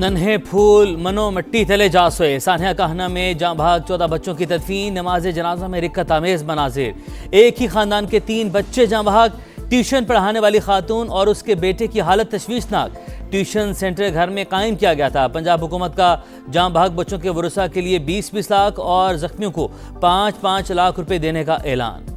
नन्हे फूल मनो मट्टी तले जा सोए। सान्या कहना में जाँ भाग 14 बच्चों की तदफीन, नमाज जनाजा में रिक्कत आमेज मनाजिर। एक ही खानदान के 3 बच्चे जाँ भाग, ट्यूशन पढ़ाने वाली खातून और उसके बेटे की हालत तशवीशनाक। ट्यूशन सेंटर घर में कायम किया गया था। पंजाब हुकूमत का जाँ भाग बच्चों के वरुसा के लिए 20-20 लाख और जख्मियों को 5-5 लाख रुपए देने का ऐलान।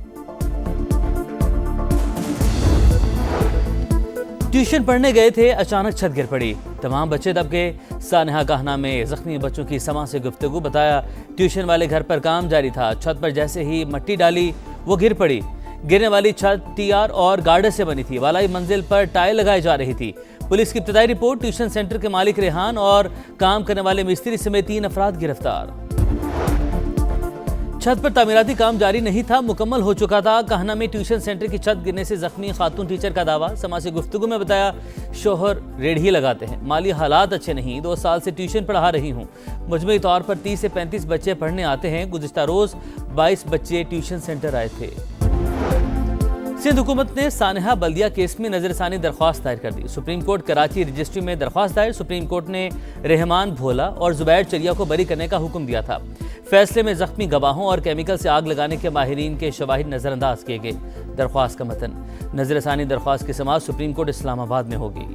ट्यूशन पढ़ने गए थे, अचानक छत गिर पड़ी, तमाम बच्चे दब गए। सान्या कहना में जख्मी बच्चों की समा से गुफ्तगू बताया, ट्यूशन वाले घर पर काम जारी था, छत पर जैसे ही मट्टी डाली वो गिर पड़ी। गिरने वाली छत टीआर और गार्डर से बनी थी। वालाई मंजिल पर टाइल लगाई जा रही थी। पुलिस की इब्तदाई रिपोर्ट, ट्यूशन सेंटर के मालिक रेहान और काम करने वाले मिस्त्री समेत 3 अफराद गिरफ्तार। छत पर तामीराती काम जारी नहीं था, मुकम्मल हो चुका था। कहना में ट्यूशन सेंटर की छत गिरने से जख्मी खातून टीचर का दावा। समा से गुफ्तगू में बताया, शोहर रेढ़ी लगाते हैं, माली हालात अच्छे नहीं, 2 साल से ट्यूशन पढ़ा रही हूँ। मजमूई तौर पर 30 से 35 बच्चे पढ़ने आते हैं। गुज़िश्ता रोज 22 बच्चे ट्यूशन सेंटर आए थे। सिंध हुकूमत ने सान्या बल्दिया केस में नजरसानी दरख्वास्त दायर कर दी। सुप्रीम कोर्ट कराची रजिस्ट्री में दरख्वास्त दायर। सुप्रीम कोर्ट ने रहमान भोला और जुबैर चरिया को बरी करने का हुक्म दिया था। फैसले में जख्मी गवाहों और केमिकल से आग लगाने के माहिरीन के शवाहिद नजरअंदाज किए गए। दरख्वास्त का मतन, नजरसानी दरख्वास्त की समाअत सुप्रीम कोर्ट इस्लामाबाद में होगी।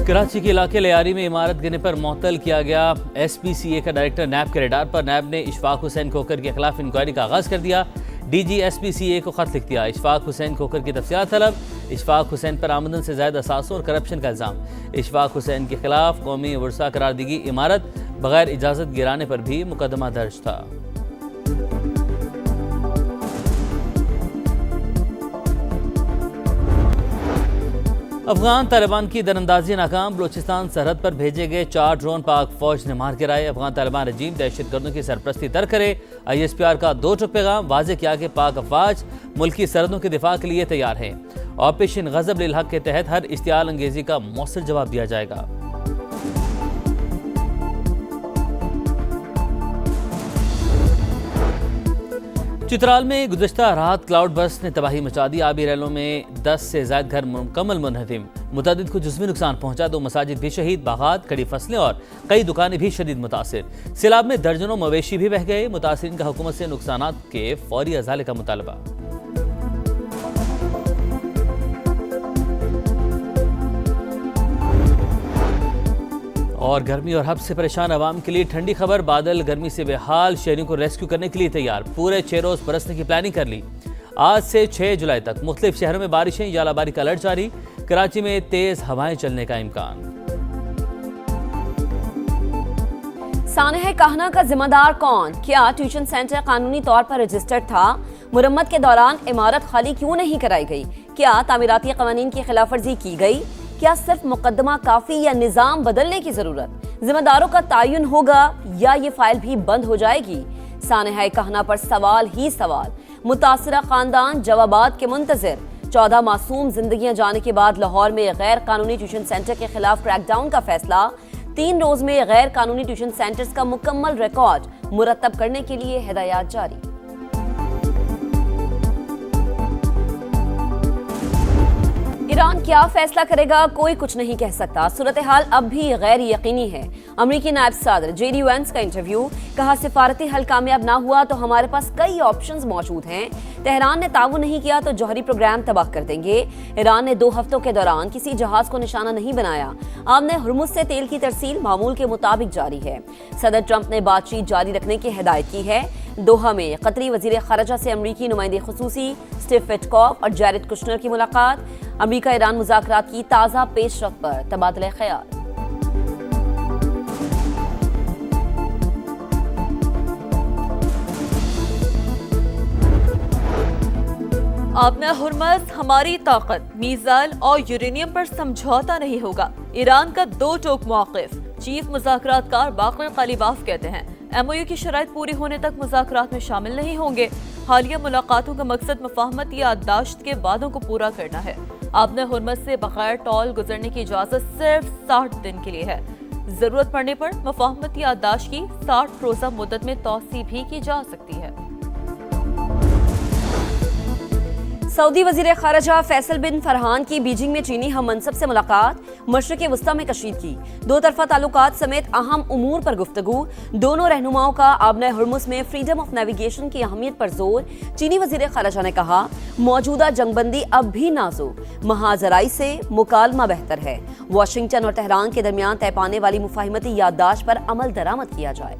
कराची के इलाके लियारी में इमारत गिरने पर मुअत्तल किया गया SPCA का डायरेक्टर नैब के रेडार पर। नैब ने इशफाक हुसैन खोकर के खिलाफ इंक्वायरी का आगाज कर दिया। DG SPCA को खत लिख दिया। इशफाक हुसैन खोकर की तफसीलात तलब। इशफाक हुसैन पर आमदन से ज़ायद असासों और करप्शन का इल्ज़ाम। इशफाक हुसैन के खिलाफ कौमी वर्सा करार दी गई इमारत बगैर इजाज़त गिराने पर भी मुकदमा दर्ज था। अफगान तालिबान की दरअंदाजी नाकाम। बलोचिस्तान सरहद पर भेजे गए 4 ड्रोन पाक फौज ने मार गिराए। अफगान तालिबान रजीम दहशतगर्दों की सरपरस्ती तर करे। ISPR का 2 टुक पैगाम वाज़ेह किया कि पाक अफवाज मुल्की सरहदों के दिफा के लिए तैयार हैं। ऑपरेशन गज़ब लिल हक के तहत हर इश्तियाल अंगेजी का मौसर जवाब दिया जाएगा। चित्राल में गुज़श्ता रात क्लाउड बर्स्ट ने तबाही मचा दी। आबी रैलों में 10 से ज़ायद घर मुकम्मल मुनहदिम। मुतअद्दिद को जुज़वी नुकसान पहुंचा। 2 मसाजिद भी शहीद, बागात, कड़ी फसलें और कई दुकानें भी शदीद मुतासिर। सैलाब में दर्जनों मवेशी भी बह गए। मुतासिरीन का हुकूमत से नुकसानात के फौरी अज़ाले का मुतालबा। और गर्मी और हब्स से परेशान आवाम के लिए ठंडी खबर। बादल गर्मी से बेहाल शहरियों को रेस्क्यू करने के लिए तैयार। पूरे 6 रोज बरसने की प्लानिंग कर ली। आज से 6 जुलाई तक मुख्तलिफ शहरों में बारिशें, यालाबारी का अलर्ट जारी। कराची में तेज हवाएं चलने का इम्कान। सान्या कहना का जिम्मेदार कौन? क्या ट्यूशन सेंटर कानूनी तौर पर रजिस्टर्ड था? मुरम्मत के दौरान इमारत खाली क्यों नहीं कराई गई? क्या तामीराती कवानीन की खिलाफ वर्जी की गई? क्या सिर्फ मुकदमा काफी या निजाम बदलने की जरूरत? जिम्मेदारों का तायुन होगा या ये फाइल भी बंद हो जाएगी? सान्या कहना पर सवाल ही सवाल। मुतासिरा खानदान जवाबात के मुंतजिर। 14 मासूम जिंदगियां जाने के बाद लाहौर में गैर कानूनी ट्यूशन सेंटर के खिलाफ क्रैकडाउन का फैसला। 3 रोज में गैर कानूनी ट्यूशन सेंटर्स का मुकम्मल रिकॉर्ड मुरतब करने के लिए हिदायत जारी। ईरान क्या फैसला करेगा, कोई कुछ नहीं कह सकता। सूरत हाल अब भी गैर यकीनी है। अमरीकी नायब सदर JD Vance का इंटरव्यू। कहा, सिफारती हल कामयाब ना हुआ तो हमारे पास कई ऑप्शंस मौजूद हैं। तेहरान ने ताउन नहीं किया तो जौहरी प्रोग्राम तबाह कर देंगे। ईरान ने 2 हफ्तों के दौरान किसी जहाज को निशाना नहीं बनाया। आमने हुर्मुज से तेल की तरसील मामूल के मुताबिक जारी है। सदर ट्रंप ने बातचीत जारी रखने की हिदायत की है। दोहा में कतरी वजीर खारजा से अमरीकी नुमाइंदे खुसूसी स्टीव विटकॉफ और जैरेड कुशनर की मुलाकात। अमरीका ईरान मुज़ाकरात की ताज़ा पेशरफ्त पर तबादला ख्याल। आपने हुर्मज़ हमारी ताकत, मीज़ाइल और यूरेनियम पर समझौता नहीं होगा। ईरान का 2 टोक मौक़िफ़। चीफ मुज़ाकरातकार बाक़िर क़ालिबाफ कहते हैं MOU की शराइत पूरी होने तक मुज़ाकरात में शामिल नहीं होंगे। हालिया मुलाकातों का मकसद मुफ़ाहमत या याददाश्त के वादों को पूरा करना है। आपने हुर्मज़ से बग़ैर टॉल गुजरने की इजाज़त सिर्फ 60 दिन के लिए है। ज़रूरत पड़ने पर मुफ़ाहमत या याददाश्त की 60 रोज़ा मुद्दत में तौसी भी की जा सकती है। सऊदी वजीर खारजा फैसल बिन फरहान की बीजिंग में चीनी हम मनसब से मुलाकात, मशरक़ वस्ता में कशीदगी, दो तरफा ताल्लुकात समेत अहम उमूर पर गुफ्तगू। दोनों रहनुमाओं का आबने हुर्मुज़ में फ्रीडम ऑफ नेविगेशन की अहमियत पर जोर। चीनी वजीर खारजा ने कहा, मौजूदा जंगबंदी अब भी नाजुक, महाजराई से मुकालमा बेहतर है। वाशिंगटन और तेहरान के दरमियान तय पाने वाली मुफाहिमती याददाश्त पर अमल दरामद किया जाए।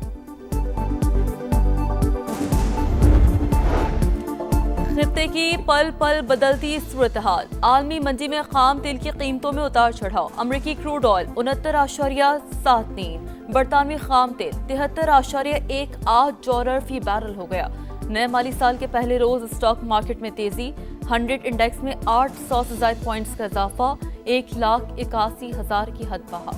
खित्ते की पल पल बदलती सूरत हाल, आलमी मंडी में खाम तेल की कीमतों में उतार चढ़ाव। अमरीकी क्रूड ऑयल 69.73, बरतानवी खाम तेल 73.18 फी बैरल हो गया। नए माली साल के पहले रोज स्टॉक मार्केट में तेजी, 100 इंडेक्स में 800 से ज्यादा पॉइंट्स का इजाफा, 1,81,000 की हद पहा।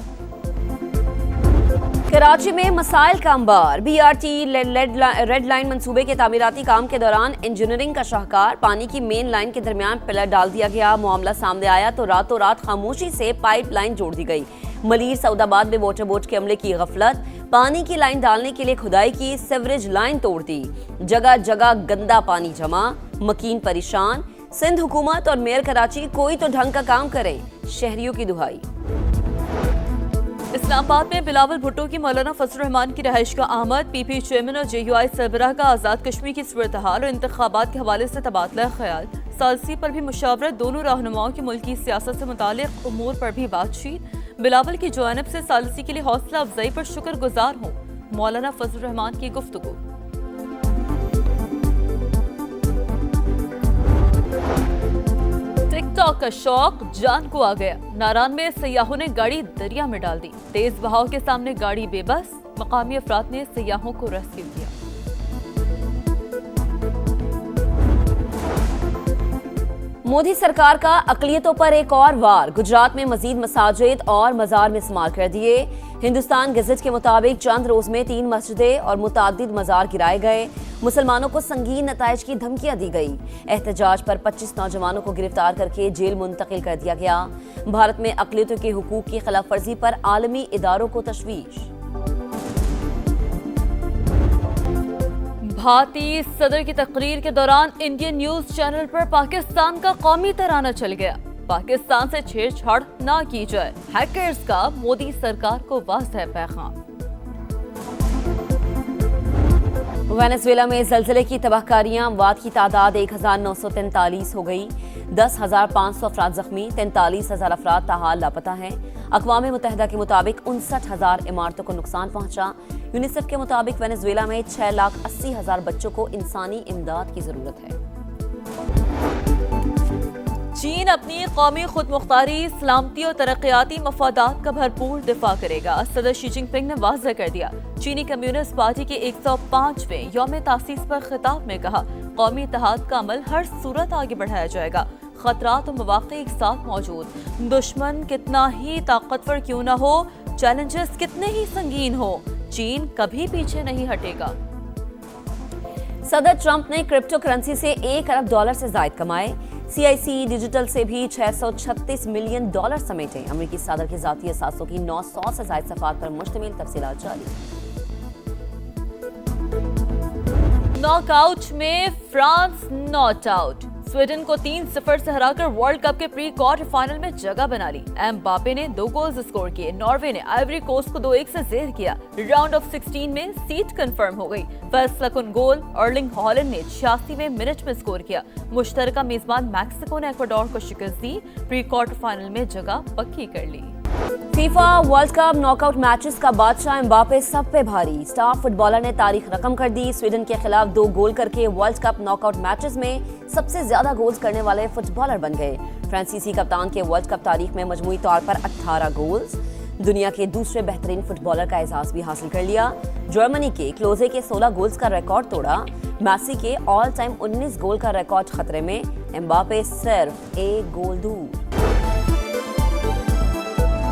कराची में मसाइल का अंबार, BRT रेड लाइन मंसूबे के तामीराती काम के दौरान इंजीनियरिंग का शाहकार, पानी की मेन लाइन के दरमियान पिलर डाल दिया गया। मामला सामने आया तो रातों रात खामोशी से पाइप लाइन जोड़ दी गई। मलीर सऊदाबाद में वाटर बोर्ड के अमले की गफलत, पानी की लाइन डालने के लिए खुदाई की, सीवरेज लाइन तोड़ दी। जगह जगह गंदा पानी जमा, मकीन परेशान। सिंध हुकूमत और मेयर कराची कोई तो ढंग का काम करे, शहरियों की दुहाई। इस्लामाबाद में बिलावल भुट्टो की मौलाना फजल रहमान की रहाइश का आमद, PP चेयरमैन और JUI सरबराह का आज़ाद कश्मीर की सूरत हाल और इंतखाबात के हवाले से तबादला ख्याल। सालसी पर भी मुशावरत, दोनों रहनुमाओं की मुल्की सियासत से मुतालिक उमूर पर भी बातचीत। बिलावल की जानिब से सालसी के लिए हौसला अफजाई पर शुक्रगुजार हूँ, मौलाना फजल रहमान की गुफ्तगू। टिकटॉक का शौक जान को आ गया, नारान में सयाहों ने गाड़ी दरिया में डाल दी। तेज बहाव के सामने गाड़ी बेबस, मकामी अफराद ने सयाहों को रेस्क्यू किया। मोदी सरकार का अकलियतों पर एक और वार, गुजरात में मजीद मसाजिद और मजार मिस्मार कर दिए। हिंदुस्तान गजट के मुताबिक चंद रोज में 3 मस्जिदें और मुतादिद मजार गिराए गए। मुसलमानों को संगीन नताइज की धमकियां दी गई। एहतजाज पर 25 नौजवानों को गिरफ्तार करके जेल मुंतकिल कर दिया गया। भारत में अकलियतों के हुकूक की खिलाफ वर्जी पर आलमी इदारों को तशवीश। भारतीय सदर की तकरीर के दौरान इंडियन न्यूज चैनल पर पाकिस्तान का कौमी तराना चल गया। पाकिस्तान से छेड़छाड़ ना की जाए, हैकर्स का मोदी सरकार को वाज़ेह पैगाम। वेनेजुएला में ज़लज़ले की तबाहकारियां, अमवात की तादाद 1943 हो गई। 10,500 अफराद जख्मी, 43,000 अफराद ताहाल लापता हैं। अक़वाम मुत्तहिदा के मुताबिक 59,000 इमारतों को नुकसान पहुंचा। यूनिसेफ के मुताबिक वेनेजुएला में 6,80,000 बच्चों को इंसानी इमदाद की जरूरत है। चीन अपनी कौमी खुद मुख्तारी, सलामती और तरक्याती मफादात का भरपूर दिफा करेगा, सदर शी जिनपिंग ने वाज़ेह कर दिया। चीनी कम्युनिस्ट पार्टी के 105वें यौम तासीस पर खिताब में कहा, कौमी इत्तेहाद का अमल हर सूरत आगे बढ़ाया जाएगा। खतरात और मौक़े एक साथ मौजूद, दुश्मन कितना ही ताकतवर क्यों न हो, चैलेंजेस कितने ही संगीन हो, चीन कभी पीछे नहीं हटेगा। सदर ट्रंप ने क्रिप्टो करेंसी से $1 अरब से जायद कमाए। CIC डिजिटल से भी $636 मिलियन समेटे। अमेरिकी सदर के ज़ाती असासों की 900 से जायद सफ़ात पर मुश्तमिल तफसीलात जारी। नॉकआउट में फ्रांस नॉट आउट, स्वीडन को 3-0 से हराकर वर्ल्ड कप के प्री क्वार्टर फाइनल में जगह बना ली। एम्बापे ने 2 गोल्स स्कोर किए। नॉर्वे ने आइवरी कोस्ट को 2-1 से ज़ेर किया। राउंड ऑफ 16 में सीट कंफर्म हो गई। फैसला कुन गोल अर्लिंग हॉलैंड ने 86वें मिनट में स्कोर किया। मुश्तरका मेजबान मैक्सिको ने इक्वाडोर को शिकस्त दी, प्री क्वार्टर फाइनल में जगह पक्की कर ली। FIFA world cup knockout matches का बादशाह एम्बापे सब पे भारी, स्टार फुटबॉलर ने तारीख रकम कर दी। स्वीडन के खिलाफ 2 गोल करके वर्ल्ड कप नॉकआउट मैचेस में सबसे ज्यादा गोल्स करने वाले फुटबॉलर बन गए। फ्रांसीसी कप्तान के वर्ल्ड कप तारीख में मजमूई तौर पर 18 गोल्स, दुनिया के दूसरे बेहतरीन फुटबॉलर का एजाज भी हासिल कर लिया। जर्मनी के क्लोजे के 16 गोल्स का रिकॉर्ड तोड़ा। मैसी के ऑल टाइम 19 गोल का रिकॉर्ड खतरे में, एम्बापे सिर्फ 1 गोल दूर।